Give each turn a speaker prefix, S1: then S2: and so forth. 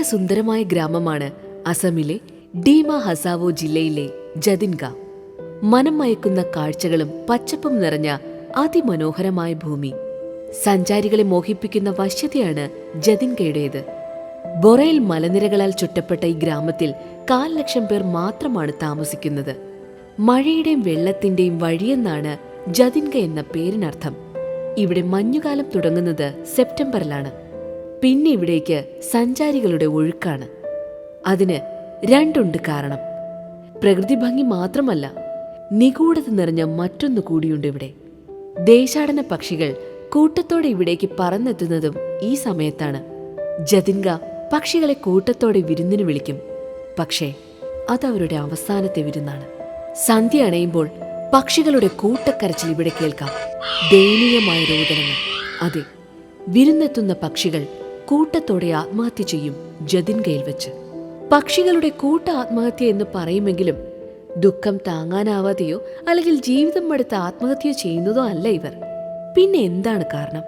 S1: ഏറെ സുന്ദരമായ ഗ്രാമമാണ് അസമിലെ ഡീമ ഹസാവോ ജില്ലയിലെ ജതിൻഗ. മനം മയക്കുന്ന കാഴ്ചകളും പച്ചപ്പും നിറഞ്ഞ അതിമനോഹരമായ ഭൂമി. സഞ്ചാരികളെ മോഹിപ്പിക്കുന്ന വശ്യതയാണ് ജതിൻഗയുടേത്. ബൊറേൽ മലനിരകളാൽ ചുറ്റപ്പെട്ട ഈ ഗ്രാമത്തിൽ 1,00,000 പേർ മാത്രമാണ് താമസിക്കുന്നത്. മഴയുടെയും വെള്ളത്തിന്റെയും വഴിയെന്നാണ് ജതിൻഗ എന്ന പേരിനർത്ഥം. ഇവിടെ മഞ്ഞുകാലം തുടങ്ങുന്നത് സെപ്റ്റംബറിലാണ്. പിന്നെ ഇവിടേക്ക് സഞ്ചാരികളുടെ ഒഴുക്കാണ്. അതിന് രണ്ടുണ്ട് കാരണം. പ്രകൃതി ഭംഗി മാത്രമല്ല, നിഗൂഢത നിറഞ്ഞ മറ്റൊന്നു കൂടിയുണ്ട് ഇവിടെ. ദേശാടന പക്ഷികൾ കൂട്ടത്തോടെ ഇവിടേക്ക് പറന്നെത്തുന്നതും ഈ സമയത്താണ്. ജതിൻഗ പക്ഷികളെ കൂട്ടത്തോടെ വിരുന്നിന് വിളിക്കും. പക്ഷേ അതവരുടെ അവസാനത്തെ വിരുന്നാണ്. സന്ധ്യ അണയുമ്പോൾ പക്ഷികളുടെ കൂട്ടക്കരച്ചിൽ ഇവിടെ കേൾക്കാം. ദയനീയമായ രോദനങ്ങൾ. അതെ, വിരുന്നെത്തുന്ന പക്ഷികൾ കൂട്ടത്തോടെ ആത്മഹത്യ ചെയ്യും ജതിൻഗയിൽ വെച്ച്. പക്ഷികളുടെ കൂട്ട ആത്മഹത്യ എന്ന് പറയുമെങ്കിലും ദുഃഖം താങ്ങാനാവാതെയോ അല്ലെങ്കിൽ ജീവിതം മടുത്ത് ആത്മഹത്യ ചെയ്യുന്നതോ അല്ല ഇവർ. പിന്നെ എന്താണ് കാരണം?